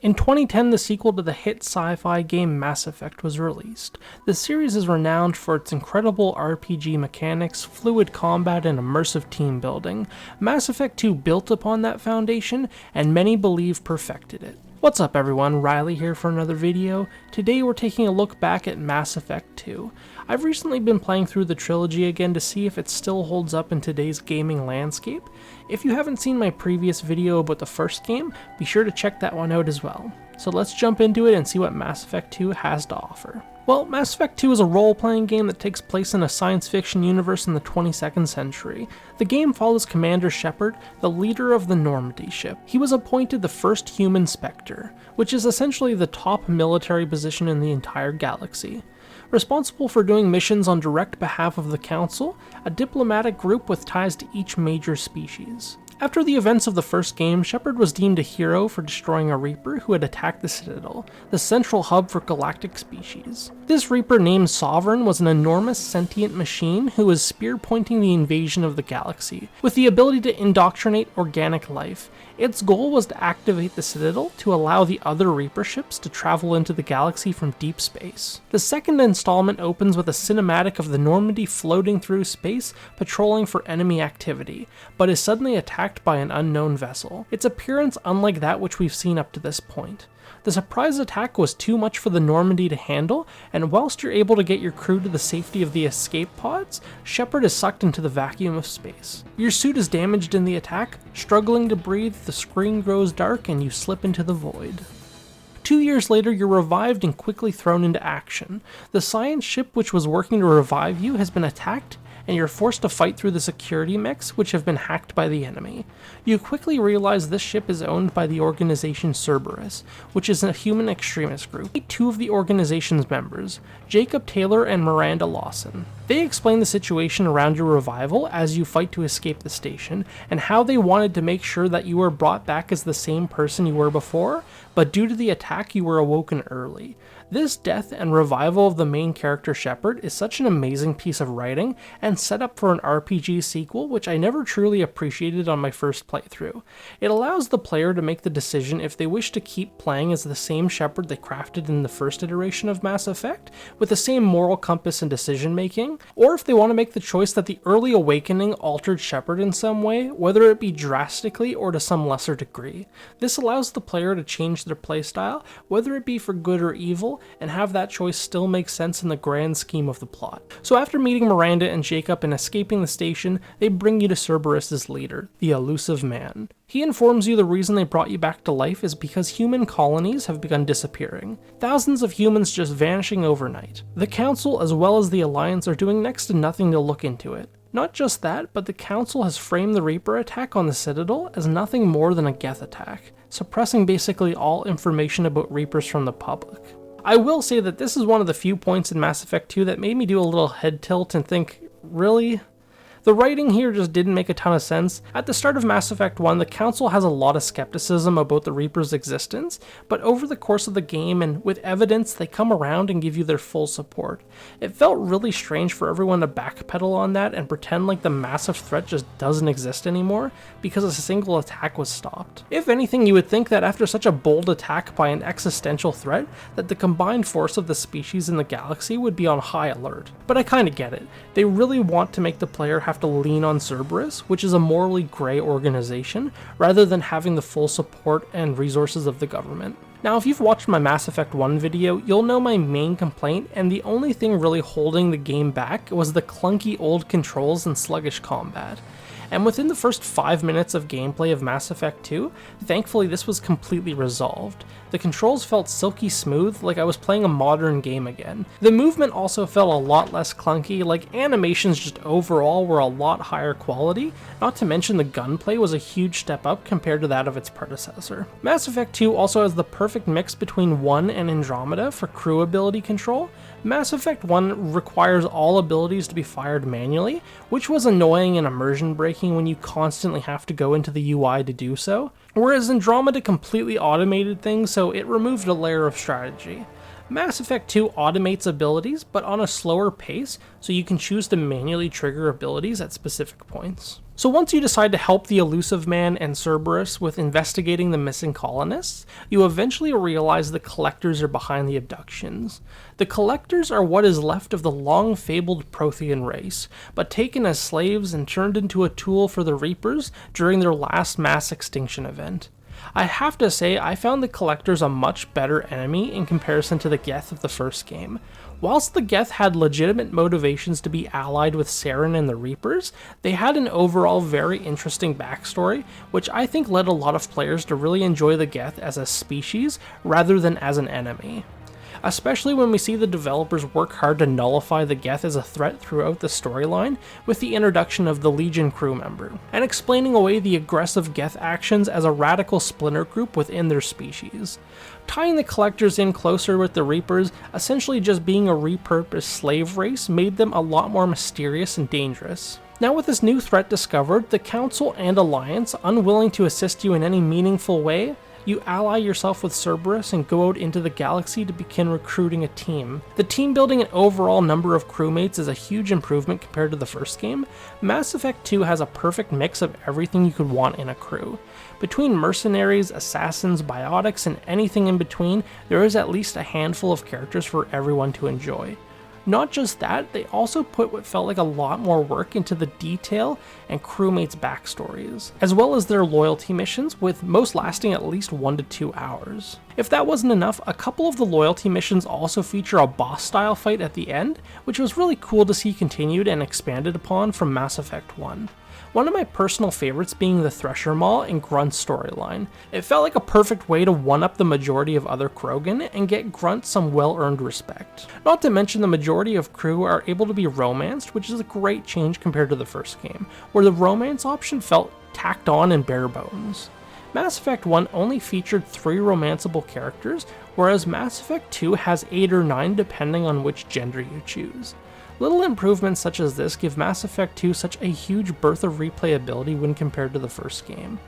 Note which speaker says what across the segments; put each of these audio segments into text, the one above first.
Speaker 1: In 2010, the sequel to the hit sci-fi game Mass Effect was released. The series is renowned for its incredible RPG mechanics, fluid combat, and immersive team building. Mass Effect 2 built upon that foundation, and many believe perfected it. What's up everyone, Riley here for another video. Today we're taking a look back at Mass Effect 2. I've recently been playing through the trilogy again to see if it still holds up in today's gaming landscape. If you haven't seen my previous video about the first game, be sure to check that one out as well. So let's jump into it and see what Mass Effect 2 has to offer. Well, Mass Effect 2 is a role-playing game that takes place in a science fiction universe in the 22nd century. The game follows Commander Shepard, the leader of the Normandy ship. He was appointed the first human Spectre, which is essentially the top military position in the entire galaxy. Responsible for doing missions on direct behalf of the Council, a diplomatic group with ties to each major species. After the events of the first game, Shepard was deemed a hero for destroying a Reaper who had attacked the Citadel, the central hub for galactic species. This Reaper named Sovereign was an enormous sentient machine who was spear-pointing the invasion of the galaxy, with the ability to indoctrinate organic life. Its goal was to activate the Citadel to allow the other Reaper ships to travel into the galaxy from deep space. The second installment opens with a cinematic of the Normandy floating through space, patrolling for enemy activity, but is suddenly attacked by an unknown vessel, its appearance unlike that which we've seen up to this point. The surprise attack was too much for the Normandy to handle, and whilst you're able to get your crew to the safety of the escape pods, Shepard is sucked into the vacuum of space. Your suit is damaged in the attack, struggling to breathe, the screen grows dark, and you slip into the void. 2 years later, you're revived and quickly thrown into action. The science ship which was working to revive you has been attacked, and you're forced to fight through the security mechs which have been hacked by the enemy. You quickly realize this ship is owned by the organization Cerberus, which is a human extremist group. Meet two of the organization's members, Jacob Taylor and Miranda Lawson. They explain the situation around your revival as you fight to escape the station, and how they wanted to make sure that you were brought back as the same person you were before, but due to the attack you were awoken early. This death and revival of the main character Shepard is such an amazing piece of writing and set up for an RPG sequel which I never truly appreciated on my first playthrough. It allows the player to make the decision if they wish to keep playing as the same Shepard they crafted in the first iteration of Mass Effect, with the same moral compass and decision making, or if they want to make the choice that the early awakening altered Shepard in some way, whether it be drastically or to some lesser degree. This allows the player to change their playstyle, whether it be for good or evil, and have that choice still make sense in the grand scheme of the plot. So after meeting Miranda and Jacob and escaping the station, they bring you to Cerberus' leader, the Elusive Man. He informs you the reason they brought you back to life is because human colonies have begun disappearing. Thousands of humans just vanishing overnight. The Council as well as the Alliance are doing next to nothing to look into it. Not just that, but the Council has framed the Reaper attack on the Citadel as nothing more than a Geth attack, suppressing basically all information about Reapers from the public. I will say that this is one of the few points in Mass Effect 2 that made me do a little head tilt and think, really? The writing here just didn't make a ton of sense. At the start of Mass Effect 1, the Council has a lot of skepticism about the Reaper's existence, but over the course of the game and with evidence, they come around and give you their full support. It felt really strange for everyone to backpedal on that and pretend like the massive threat just doesn't exist anymore because a single attack was stopped. If anything, you would think that after such a bold attack by an existential threat, that the combined force of the species in the galaxy would be on high alert. But I kinda get it. They really want to make the player have to lean on Cerberus, which is a morally grey organization, rather than having the full support and resources of the government. Now, if you've watched my Mass Effect 1 video, you'll know my main complaint, and the only thing really holding the game back was the clunky old controls and sluggish combat. And within the first 5 minutes of gameplay of Mass Effect 2, thankfully this was completely resolved. The controls felt silky smooth, like I was playing a modern game again. The movement also felt a lot less clunky, like animations just overall were a lot higher quality, not to mention the gunplay was a huge step up compared to that of its predecessor. Mass Effect 2 also has the perfect mix between 1 and Andromeda for crew ability control. Mass Effect 1 requires all abilities to be fired manually, which was annoying and immersion breaking when you constantly have to go into the UI to do so, whereas Andromeda completely automated things, so it removed a layer of strategy. Mass Effect 2 automates abilities, but on a slower pace, so you can choose to manually trigger abilities at specific points. So once you decide to help the Elusive Man and Cerberus with investigating the missing colonists, you eventually realize the Collectors are behind the abductions. The Collectors are what is left of the long-fabled Prothean race, but taken as slaves and turned into a tool for the Reapers during their last mass extinction event. I have to say, I found the Collectors a much better enemy in comparison to the Geth of the first game. Whilst the Geth had legitimate motivations to be allied with Saren and the Reapers, they had an overall very interesting backstory, which I think led a lot of players to really enjoy the Geth as a species rather than as an enemy. Especially when we see the developers work hard to nullify the Geth as a threat throughout the storyline with the introduction of the Legion crew member, and explaining away the aggressive Geth actions as a radical splinter group within their species. Tying the Collectors in closer with the Reapers, essentially just being a repurposed slave race, made them a lot more mysterious and dangerous. Now with this new threat discovered, the Council and Alliance, unwilling to assist you in any meaningful way, you ally yourself with Cerberus and go out into the galaxy to begin recruiting a team. The team building and overall number of crewmates is a huge improvement compared to the first game. Mass Effect 2 has a perfect mix of everything you could want in a crew. Between mercenaries, assassins, biotics, and anything in between, there is at least a handful of characters for everyone to enjoy. Not just that, they also put what felt like a lot more work into the detail and crewmates' backstories, as well as their loyalty missions, with most lasting at least 1 to 2 hours. If that wasn't enough, a couple of the loyalty missions also feature a boss-style fight at the end, which was really cool to see continued and expanded upon from Mass Effect 1. One of my personal favorites being the Thresher Maw and Grunt storyline. It felt like a perfect way to one-up the majority of other Krogan and get Grunt some well-earned respect. Not to mention the majority of crew are able to be romanced, which is a great change compared to the first game, where the romance option felt tacked on and bare bones. Mass Effect 1 only featured 3 romanceable characters, whereas Mass Effect 2 has 8 or 9 depending on which gender you choose. Little improvements such as this give Mass Effect 2 such a huge birth of replayability when compared to the first game.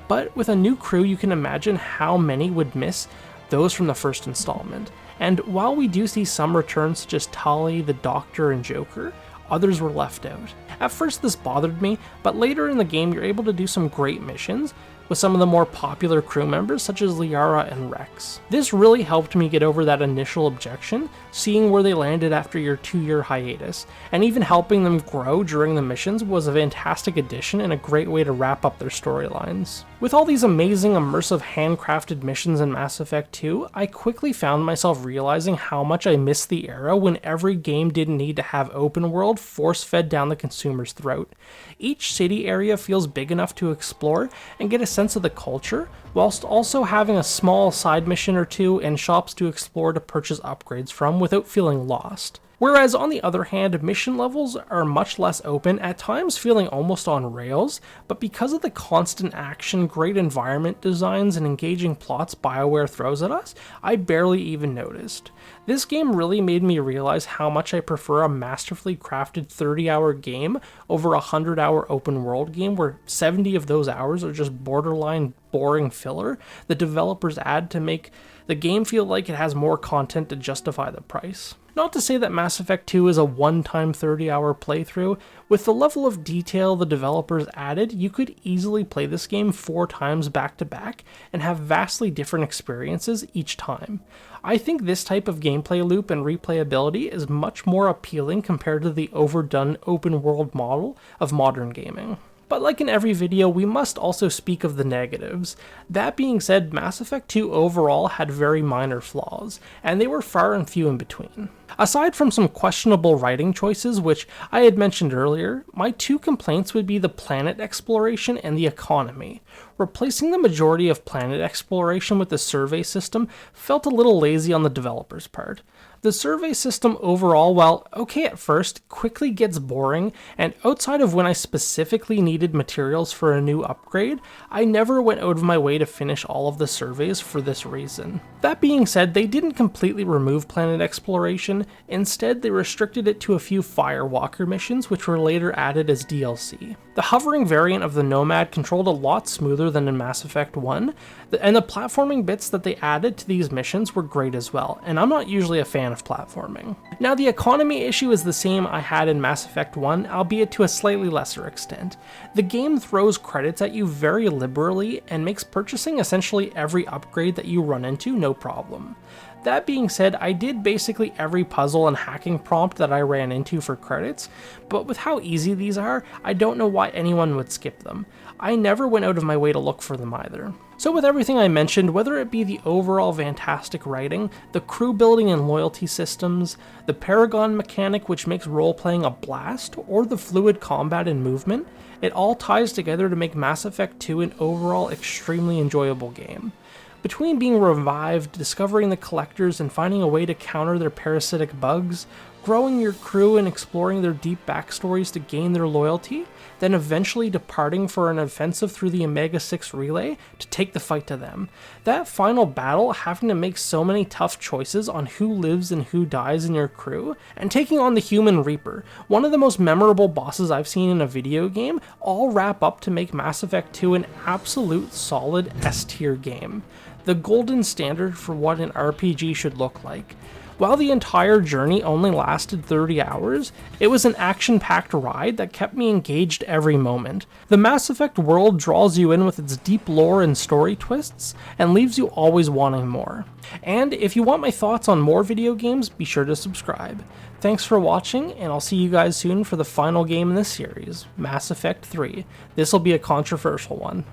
Speaker 1: But with a new crew, you can imagine how many would miss those from the first installment. And while we do see some returns such as Tali, the Doctor, and Joker, others were left out. At first this bothered me, but later in the game you're able to do some great missions with some of the more popular crew members such as Liara and Rex. This really helped me get over that initial objection, seeing where they landed after your 2-year hiatus, and even helping them grow during the missions was a fantastic addition and a great way to wrap up their storylines. With all these amazing immersive handcrafted missions in Mass Effect 2, I quickly found myself realizing how much I missed the era when every game didn't need to have open world force-fed down the consumer's throat. Each city area feels big enough to explore and get a sense of the culture, whilst also having a small side mission or two and shops to explore to purchase upgrades from without feeling lost. Whereas on the other hand, mission levels are much less open, at times feeling almost on rails, but because of the constant action, great environment designs, and engaging plots BioWare throws at us, I barely even noticed. This game really made me realize how much I prefer a masterfully crafted 30-hour game over a 100-hour open world game where 70 of those hours are just borderline boring filler the developers add to make the game feel like it has more content to justify the price. Not to say that Mass Effect 2 is a one-time 30-hour playthrough. With the level of detail the developers added, you could easily play this game 4 times back-to-back and have vastly different experiences each time. I think this type of gameplay loop and replayability is much more appealing compared to the overdone open-world model of modern gaming. But like in every video, we must also speak of the negatives. That being said, Mass Effect 2 overall had very minor flaws, and they were far and few in between. Aside from some questionable writing choices, which I had mentioned earlier, my 2 complaints would be the planet exploration and the economy. Replacing the majority of planet exploration with the survey system felt a little lazy on the developers' part. The survey system overall, while okay at first, quickly gets boring, and outside of when I specifically needed needed materials for a new upgrade, I never went out of my way to finish all of the surveys for this reason. That being said, they didn't completely remove planet exploration. Instead, they restricted it to a few Firewalker missions, which were later added as DLC. The hovering variant of the Nomad controlled a lot smoother than in Mass Effect 1, and the platforming bits that they added to these missions were great as well, and I'm not usually a fan of platforming. Now, the economy issue is the same I had in Mass Effect 1, albeit to a slightly lesser extent. The game throws credits at you very liberally and makes purchasing essentially every upgrade that you run into no problem. That being said, I did basically every puzzle and hacking prompt that I ran into for credits, but with how easy these are, I don't know why anyone would skip them. I never went out of my way to look for them either. So with everything I mentioned, whether it be the overall fantastic writing, the crew building and loyalty systems, the Paragon mechanic which makes role-playing a blast, or the fluid combat and movement, it all ties together to make Mass Effect 2 an overall extremely enjoyable game. Between being revived, discovering the collectors, and finding a way to counter their parasitic bugs, growing your crew and exploring their deep backstories to gain their loyalty, then eventually departing for an offensive through the Omega-6 relay to take the fight to them. That final battle, having to make so many tough choices on who lives and who dies in your crew, and taking on the Human Reaper, one of the most memorable bosses I've seen in a video game, all wrap up to make Mass Effect 2 an absolute solid S-tier game. The golden standard for what an RPG should look like. While the entire journey only lasted 30 hours, it was an action-packed ride that kept me engaged every moment. The Mass Effect world draws you in with its deep lore and story twists, and leaves you always wanting more. And if you want my thoughts on more video games, be sure to subscribe. Thanks for watching, and I'll see you guys soon for the final game in this series, Mass Effect 3. This will be a controversial one.